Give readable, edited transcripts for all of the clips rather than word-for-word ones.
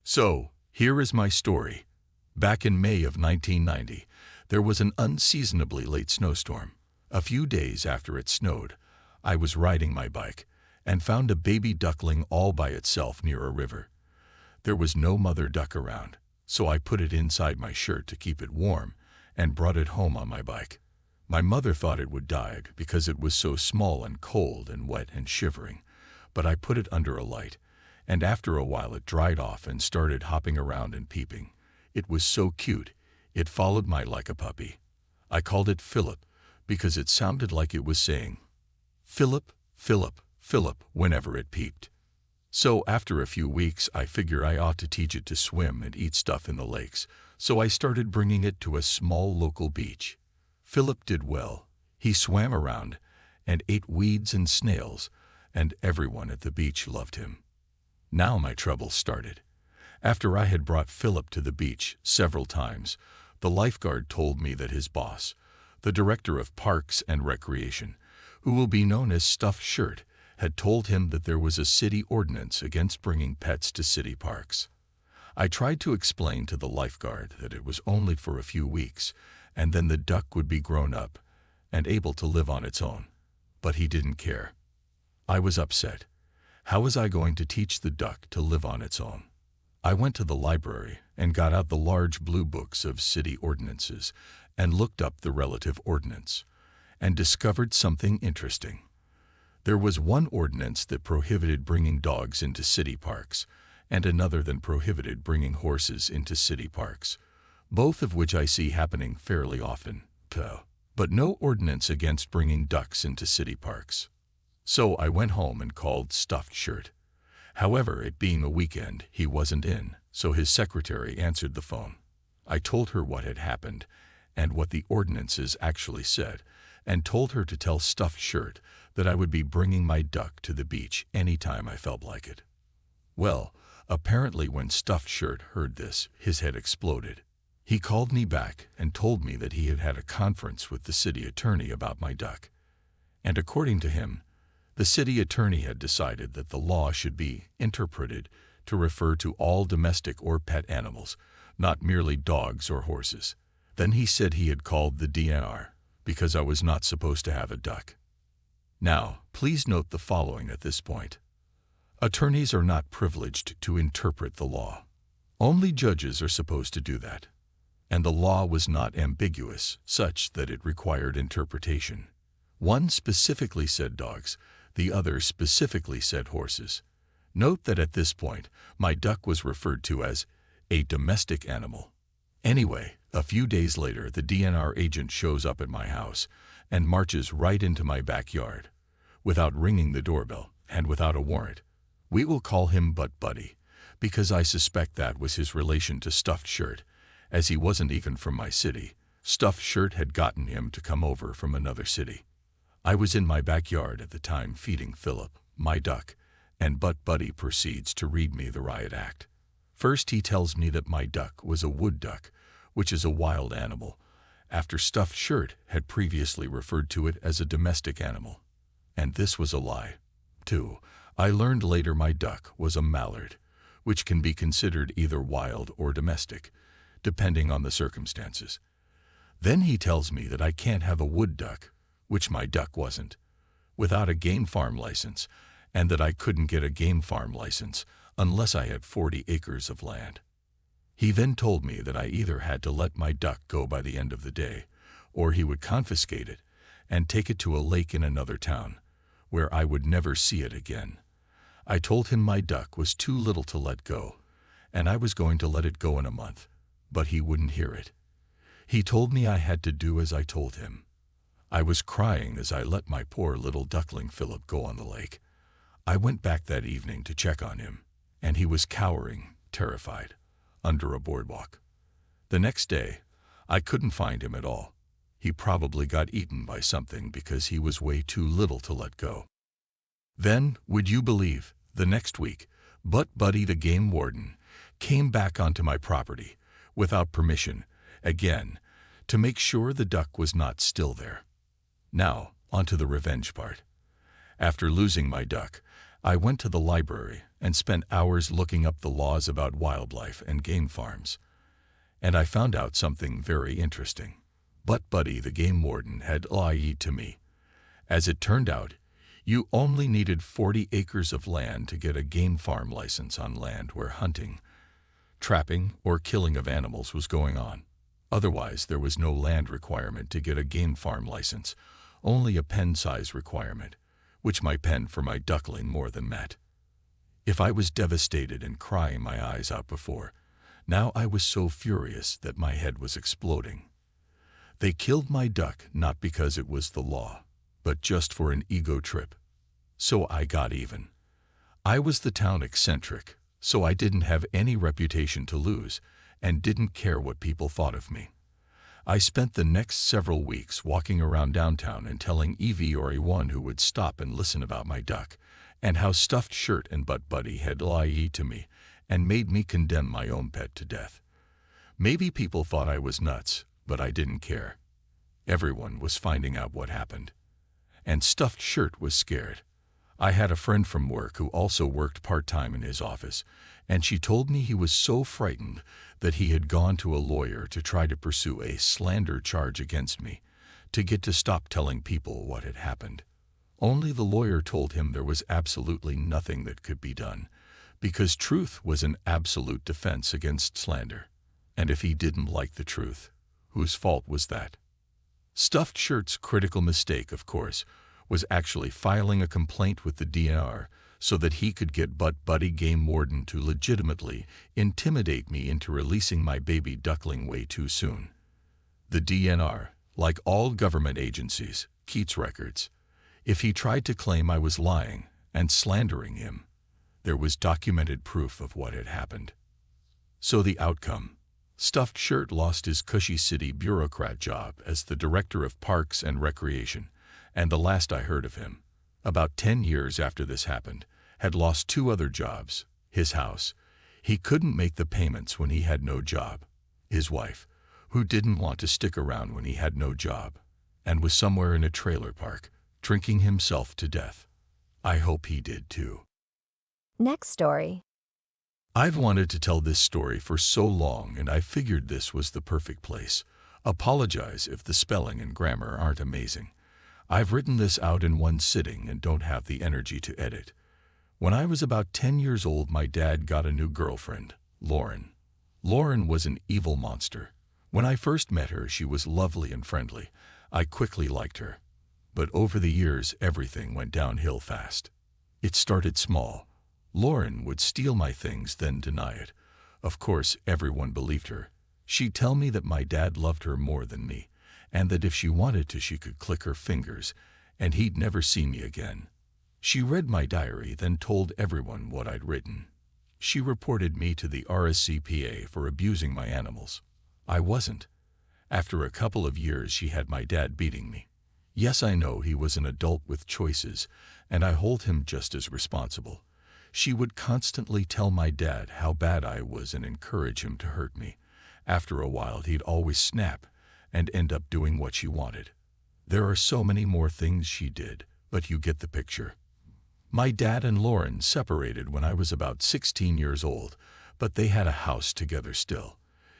So, here is my story. Back in May of 1990, there was an unseasonably late snowstorm. A few days after it snowed, I was riding my bike and found a baby duckling all by itself near a river. There was no mother duck around, so I put it inside my shirt to keep it warm and brought it home on my bike. My mother thought it would die because it was so small and cold and wet and shivering, but I put it under a light, and after a while it dried off and started hopping around and peeping. It was so cute, it followed me like a puppy. I called it Philip because it sounded like it was saying, "Philip, Philip, Philip," whenever it peeped. So after a few weeks, I figure I ought to teach it to swim and eat stuff in the lakes, so I started bringing it to a small local beach. Philip did well. He swam around and ate weeds and snails, and everyone at the beach loved him. Now my troubles started. After I had brought Philip to the beach several times, the lifeguard told me that his boss, the director of Parks and Recreation, who will be known as Stuffed Shirt, had told him that there was a city ordinance against bringing pets to city parks. I tried to explain to the lifeguard that it was only for a few weeks, and then the duck would be grown up and able to live on its own. But he didn't care. I was upset. How was I going to teach the duck to live on its own? I went to the library and got out the large blue books of city ordinances and looked up the relative ordinance and discovered something interesting. There was one ordinance that prohibited bringing dogs into city parks and another that prohibited bringing horses into city parks, both of which I see happening fairly often, but no ordinance against bringing ducks into city parks. So I went home and called Stuffed Shirt. However, it being a weekend, he wasn't in, so his secretary answered the phone. I told her what had happened and what the ordinances actually said, and told her to tell Stuffed Shirt that I would be bringing my duck to the beach anytime I felt like it. Well, apparently when Stuffed Shirt heard this, his head exploded. He called me back and told me that he had had a conference with the city attorney about my duck. And according to him, the city attorney had decided that the law should be interpreted to refer to all domestic or pet animals, not merely dogs or horses. Then he said he had called the DNR because I was not supposed to have a duck. Now, please note the following at this point. Attorneys are not privileged to interpret the law. Only judges are supposed to do that. And the law was not ambiguous, such that it required interpretation. One specifically said dogs, the other specifically said horses. Note that at this point, my duck was referred to as a domestic animal. Anyway, a few days later, the DNR agent shows up at my house and marches right into my backyard, without ringing the doorbell and without a warrant. We will call him Butt Buddy, because I suspect that was his relation to Stuffed Shirt, as he wasn't even from my city. Stuffed Shirt had gotten him to come over from another city. I was in my backyard at the time feeding Philip, my duck, and Butt Buddy proceeds to read me the riot act. First he tells me that my duck was a wood duck, which is a wild animal, after Stuffed Shirt had previously referred to it as a domestic animal. And this was a lie. 2. I learned later my duck was a mallard, which can be considered either wild or domestic, depending on the circumstances. Then he tells me that I can't have a wood duck, which my duck wasn't, without a game farm license, and that I couldn't get a game farm license unless I had 40 acres of land. He then told me that I either had to let my duck go by the end of the day, or he would confiscate it and take it to a lake in another town, where I would never see it again. I told him my duck was too little to let go, and I was going to let it go in a month, but he wouldn't hear it. He told me I had to do as I told him. I was crying as I let my poor little duckling Philip go on the lake. I went back that evening to check on him, and he was cowering, terrified, under a boardwalk. The next day, I couldn't find him at all. He probably got eaten by something because he was way too little to let go. Then, would you believe, the next week, Butt Buddy the game warden came back onto my property, without permission, again, to make sure the duck was not still there. Now, onto the revenge part. After losing my duck, I went to the library and spent hours looking up the laws about wildlife and game farms. And I found out something very interesting. But Buddy, the game warden, had lied to me. As it turned out, you only needed 40 acres of land to get a game farm license on land where hunting, trapping, or killing of animals was going on. Otherwise, there was no land requirement to get a game farm license, only a pen size requirement, which my pen for my duckling more than met. If I was devastated and crying my eyes out before, now I was so furious that my head was exploding. They killed my duck not because it was the law, but just for an ego trip. So I got even. I was the town eccentric, so I didn't have any reputation to lose and didn't care what people thought of me. I spent the next several weeks walking around downtown and telling Evie or anyone who would stop and listen about my duck, and how Stuffed Shirt and Butt Buddy had lied to me and made me condemn my own pet to death. Maybe people thought I was nuts, but I didn't care. Everyone was finding out what happened. And Stuffed Shirt was scared. I had a friend from work who also worked part-time in his office, and she told me he was so frightened that he had gone to a lawyer to try to pursue a slander charge against me, to get to stop telling people what had happened. Only the lawyer told him there was absolutely nothing that could be done, because truth was an absolute defense against slander. And if he didn't like the truth, whose fault was that? Stuffed Shirt's critical mistake, of course, was actually filing a complaint with the DNR so that he could get Butt Buddy game warden to legitimately intimidate me into releasing my baby duckling way too soon. The DNR, like all government agencies, keeps records. If he tried to claim I was lying and slandering him, there was documented proof of what had happened. So the outcome: Stuffed Shirt lost his cushy city bureaucrat job as the director of parks and recreation, and the last I heard of him, about 10 years after this happened, had lost 2 other jobs, his house. He couldn't make the payments when he had no job. His wife, who didn't want to stick around when he had no job, and was somewhere in a trailer park, drinking himself to death. I hope he did too. Next story. I've wanted to tell this story for so long, and I figured this was the perfect place. Apologize if the spelling and grammar aren't amazing. I've written this out in one sitting and don't have the energy to edit. When I was about 10 years old, my dad got a new girlfriend, Lauren. Lauren was an evil monster. When I first met her, she was lovely and friendly. I quickly liked her. But over the years, everything went downhill fast. It started small. Lauren would steal my things, then deny it. Of course, everyone believed her. She'd tell me that my dad loved her more than me, and that if she wanted to, she could click her fingers, and he'd never see me again. She read my diary, then told everyone what I'd written. She reported me to the RSCPA for abusing my animals. I wasn't. After a couple of years, she had my dad beating me. Yes, I know he was an adult with choices, and I hold him just as responsible. She would constantly tell my dad how bad I was and encourage him to hurt me. After a while, he'd always snap and end up doing what she wanted. There are so many more things she did, but you get the picture. My dad and Lauren separated when I was about 16 years old, but they had a house together still.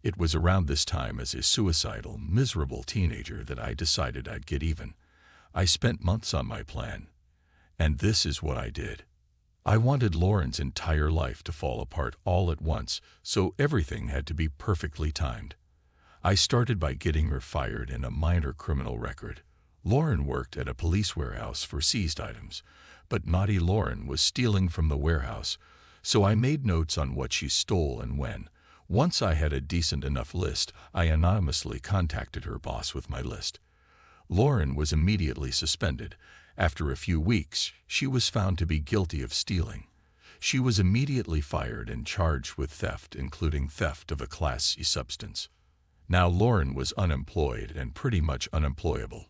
It was around this time, as a suicidal, miserable teenager, that I decided I'd get even. I spent months on my plan, and this is what I did. I wanted Lauren's entire life to fall apart all at once, so everything had to be perfectly timed. I started by getting her fired and a minor criminal record. Lauren worked at a police warehouse for seized items, but naughty Lauren was stealing from the warehouse, so I made notes on what she stole and when. Once I had a decent enough list, I anonymously contacted her boss with my list. Lauren was immediately suspended. After a few weeks, she was found to be guilty of stealing. She was immediately fired and charged with theft, including theft of a Class C substance. Now Lauren was unemployed and pretty much unemployable.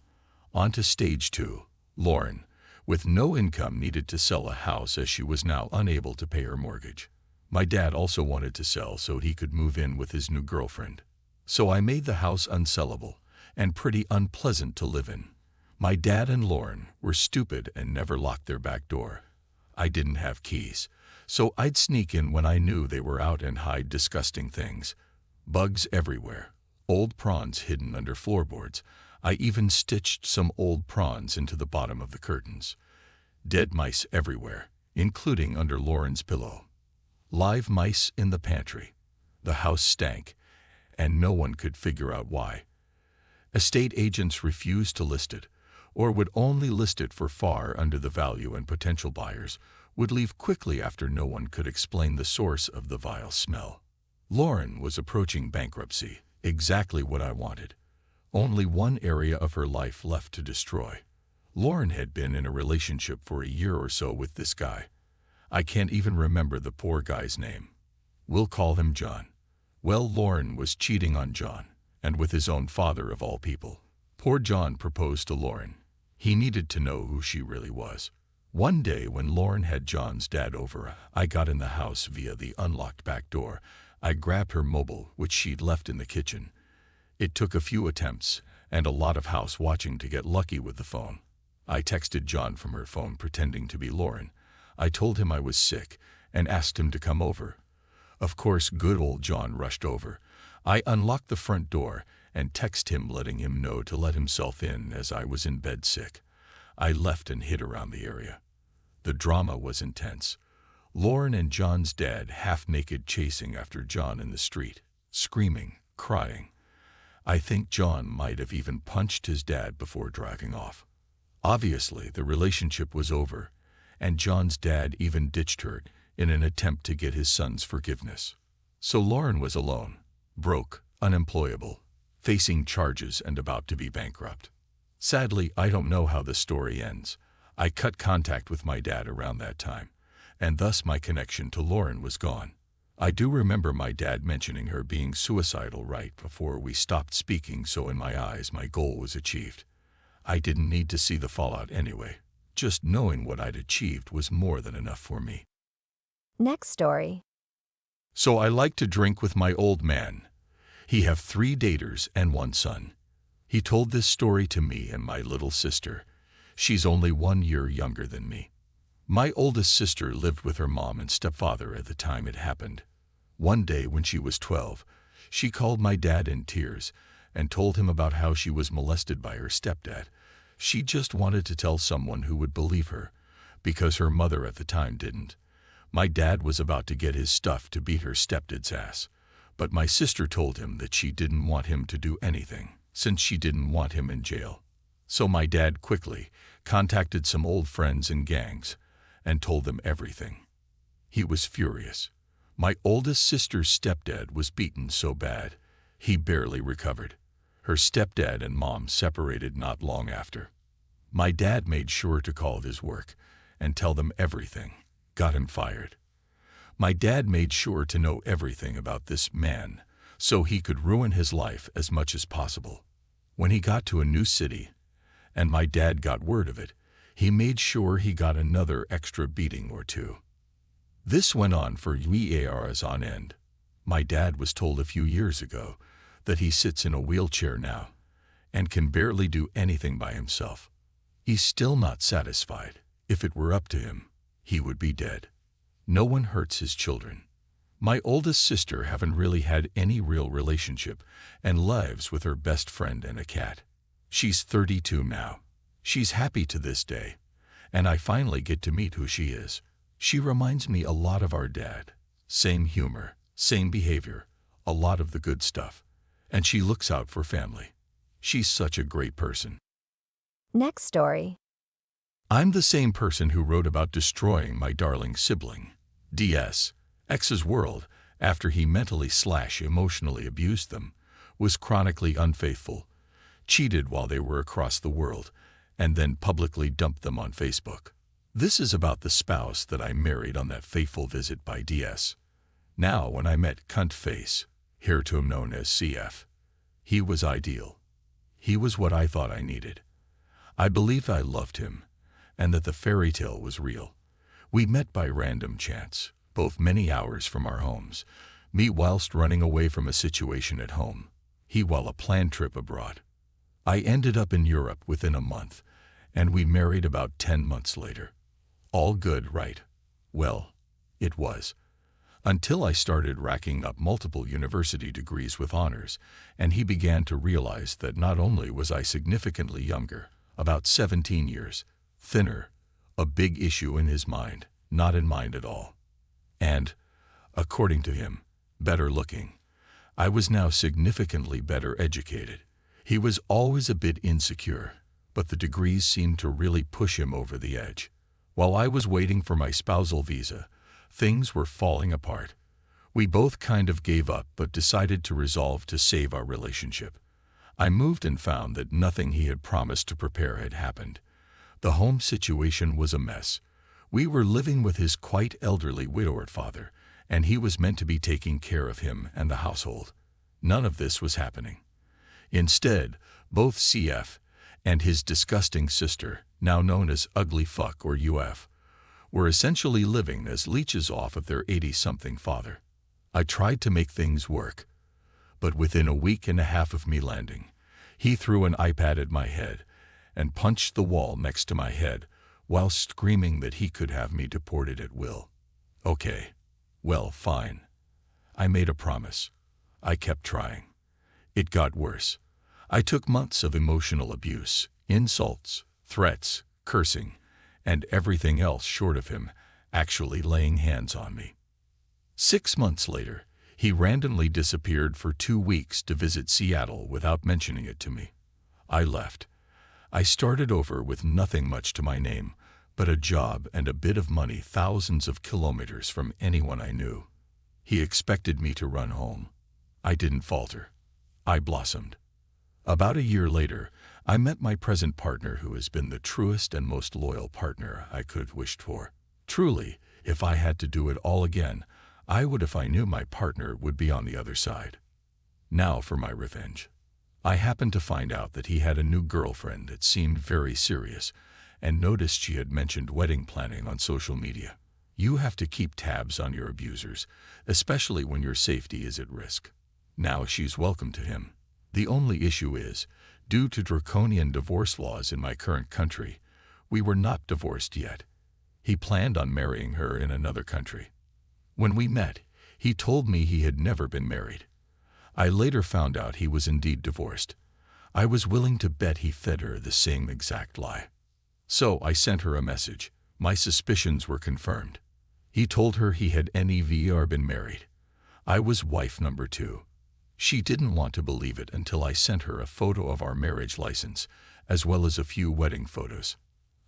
On to stage 2. Lauren, with no income, needed to sell a house as she was now unable to pay her mortgage. My dad also wanted to sell so he could move in with his new girlfriend. So I made the house unsellable and pretty unpleasant to live in. My dad and Lauren were stupid and never locked their back door. I didn't have keys, So I'd sneak in when I knew they were out and hide disgusting things. Bugs everywhere, old prawns hidden under floorboards. I even stitched some old prawns into the bottom of the curtains. Dead mice everywhere, including under Lauren's pillow. Live mice in the pantry. The house stank, and no one could figure out why. Estate agents refused to list it, or would only list it for far under the value, and potential buyers would leave quickly after no one could explain the source of the vile smell. Lauren was approaching bankruptcy, exactly what I wanted. Only one area of her life left to destroy. Lauren had been in a relationship for a year or so with this guy. I can't even remember the poor guy's name. We'll call him John. Well, Lauren was cheating on John, and with his own father of all people. Poor John proposed to Lauren. He needed to know who she really was. One day when Lauren had John's dad over, I got in the house via the unlocked back door. I grabbed her mobile, which she'd left in the kitchen. It took a few attempts and a lot of house watching to get lucky with the phone. I texted John from her phone pretending to be Lauren. I told him I was sick and asked him to come over. Of course, good old John rushed over. I unlocked the front door and texted him letting him know to let himself in as I was in bed sick. I left and hid around the area. The drama was intense. Lauren and John's dad half-naked chasing after John in the street, screaming, crying. I think John might have even punched his dad before driving off. Obviously, the relationship was over, and John's dad even ditched her in an attempt to get his son's forgiveness. So Lauren was alone, broke, unemployable, facing charges and about to be bankrupt. Sadly, I don't know how the story ends. I cut contact with my dad around that time, and thus my connection to Lauren was gone. I do remember my dad mentioning her being suicidal right before we stopped speaking, so in my eyes my goal was achieved. I didn't need to see the fallout anyway. Just knowing what I'd achieved was more than enough for me. Next story. So I like to drink with my old man. He have 3 daters and 1 son. He told this story to me and my little sister. She's only 1 year younger than me. My oldest sister lived with her mom and stepfather at the time it happened. One day when she was 12, she called my dad in tears and told him about how she was molested by her stepdad. She just wanted to tell someone who would believe her, because her mother at the time didn't. My dad was about to get his stuff to beat her stepdad's ass, but my sister told him that she didn't want him to do anything, since she didn't want him in jail. So my dad quickly contacted some old friends and gangs and told them everything. He was furious. My oldest sister's stepdad was beaten so bad, he barely recovered. Her stepdad and mom separated not long after. My dad made sure to call his work and tell them everything, got him fired. My dad made sure to know everything about this man so he could ruin his life as much as possible. When he got to a new city, and my dad got word of it, he made sure he got another extra beating or 2. This went on for years on end. My dad was told a few years ago that he sits in a wheelchair now and can barely do anything by himself. He's still not satisfied. If it were up to him, he would be dead. No one hurts his children. My oldest sister haven't really had any real relationship and lives with her best friend and a cat. She's 32 now. She's happy to this day, and I finally get to meet who she is. She reminds me a lot of our dad. Same humor, same behavior, a lot of the good stuff. And she looks out for family. She's such a great person. Next story. I'm the same person who wrote about destroying my darling sibling, DS. X's world, after he mentally/emotionally abused them, was chronically unfaithful, cheated while they were across the world, and then publicly dumped them on Facebook. This is about the spouse that I married on that fateful visit by DS. Now, when I met Cunt Face, hereto known as CF, he was ideal. He was what I thought I needed. I believed I loved him, and that the fairy tale was real. We met by random chance, both many hours from our homes, me whilst running away from a situation at home, he while a planned trip abroad. I ended up in Europe within a month, and we married about 10 months later. All good, right? Well, It was. Until I started racking up multiple university degrees with honors, and he began to realize that not only was I significantly younger, about 17 years, thinner, a big issue in his mind, not in mine at all, and, according to him, better looking. I was now significantly better educated. He was always a bit insecure, but the degrees seemed to really push him over the edge. While I was waiting for my spousal visa, things were falling apart. We both kind of gave up but decided to resolve to save our relationship. I moved and found that nothing he had promised to prepare had happened. The home situation was a mess. We were living with his quite elderly widowed father, and he was meant to be taking care of him and the household. None of this was happening. Instead, both CF and his disgusting sister, now known as Ugly Fuck or UF, were essentially living as leeches off of their 80-something father. I tried to make things work, but within a week and a half of me landing, he threw an iPad at my head and punched the wall next to my head while screaming that he could have me deported at will. Okay, well, fine. I made a promise. I kept trying. It got worse. I took months of emotional abuse, insults, threats, cursing, and everything else short of him actually laying hands on me. 6 months later, he randomly disappeared for 2 weeks to visit Seattle without mentioning it to me. I left. I started over with nothing much to my name, but a job and a bit of money thousands of kilometers from anyone I knew. He expected me to run home. I didn't falter. I blossomed. About a year later, I met my present partner, who has been the truest and most loyal partner I could have wished for. Truly, if I had to do it all again, I would if I knew my partner would be on the other side. Now for my revenge. I happened to find out that he had a new girlfriend that seemed very serious, and noticed she had mentioned wedding planning on social media. You have to keep tabs on your abusers, especially when your safety is at risk. Now she's welcome to him. The only issue is, due to draconian divorce laws in my current country, we were not divorced yet. He planned on marrying her in another country. When we met, he told me he had never been married. I later found out he was indeed divorced. I was willing to bet he fed her the same exact lie. So I sent her a message. My suspicions were confirmed. He told her he had never been married. I was wife number 2. She didn't want to believe it until I sent her a photo of our marriage license, as well as a few wedding photos.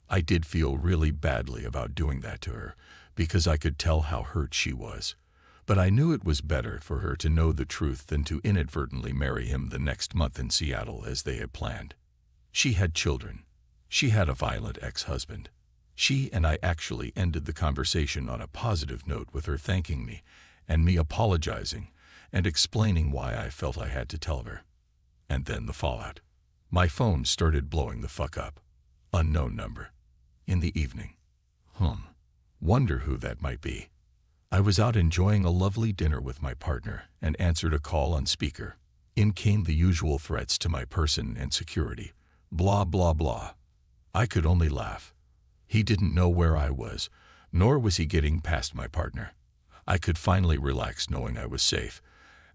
I did feel really badly about doing that to her, because I could tell how hurt she was. But I knew it was better for her to know the truth than to inadvertently marry him the next month in Seattle as they had planned. She had children. She had a violent ex-husband. She and I actually ended the conversation on a positive note with her thanking me and me apologizing and explaining why I felt I had to tell her. And then the fallout. My phone started blowing the fuck up. Unknown number. In the evening. Wonder who that might be. I was out enjoying a lovely dinner with my partner and answered a call on speaker. In came the usual threats to my person and security. Blah, blah, blah. I could only laugh. He didn't know where I was, nor was he getting past my partner. I could finally relax knowing I was safe,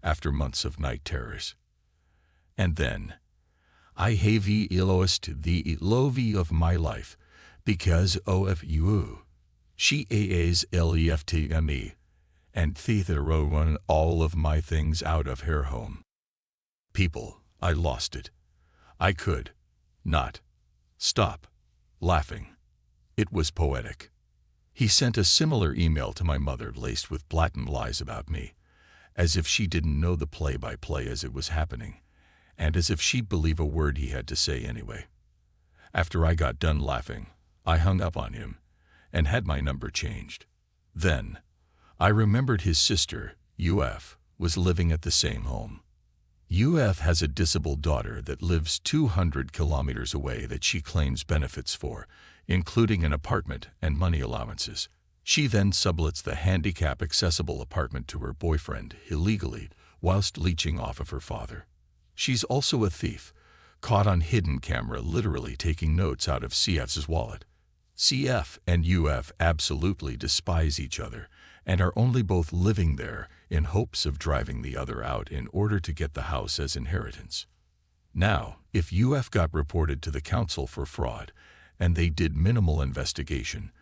after months of night terrors. And then, I have lost the love of my life, because of you. She is left me, and threw all of my things out of her home. People, I lost it. I could not stop laughing. It was poetic. He sent a similar email to my mother laced with blatant lies about me, as if she didn't know the play-by-play as it was happening, and as if she'd believe a word he had to say anyway. After I got done laughing, I hung up on him and had my number changed. Then, I remembered his sister, UF, was living at the same home. UF has a disabled daughter that lives 200 kilometers away that she claims benefits for, including an apartment and money allowances. She then sublets the handicap-accessible apartment to her boyfriend illegally whilst leeching off of her father. She's also a thief, caught on hidden camera literally taking notes out of CF's wallet. CF and UF absolutely despise each other and are only both living there in hopes of driving the other out in order to get the house as inheritance. Now, if UF got reported to the council for fraud, and they did minimal investigation,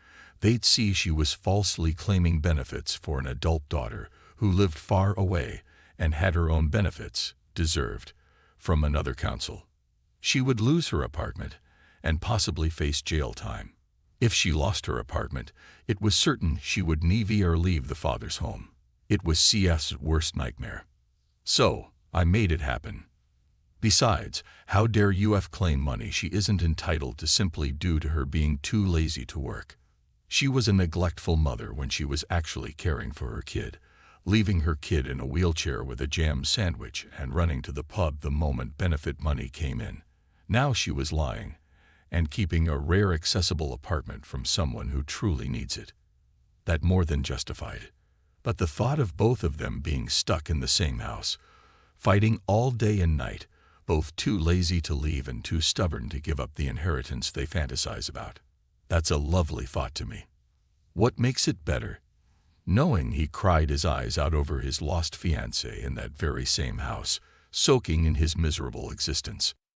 they'd see she was falsely claiming benefits for an adult daughter who lived far away and had her own benefits, deserved, from another council. She would lose her apartment and possibly face jail time. If she lost her apartment, it was certain she would never leave the father's home. It was CF's worst nightmare. So, I made it happen. Besides, how dare UF claim money she isn't entitled to simply due to her being too lazy to work? She was a neglectful mother when she was actually caring for her kid, leaving her kid in a wheelchair with a jam sandwich and running to the pub the moment benefit money came in. Now she was lying and keeping a rare accessible apartment from someone who truly needs it. That more than justified. But the thought of both of them being stuck in the same house, fighting all day and night, both too lazy to leave and too stubborn to give up the inheritance they fantasize about. That's a lovely thought to me. What makes it better? Knowing he cried his eyes out over his lost fiancée in that very same house, soaking in his miserable existence.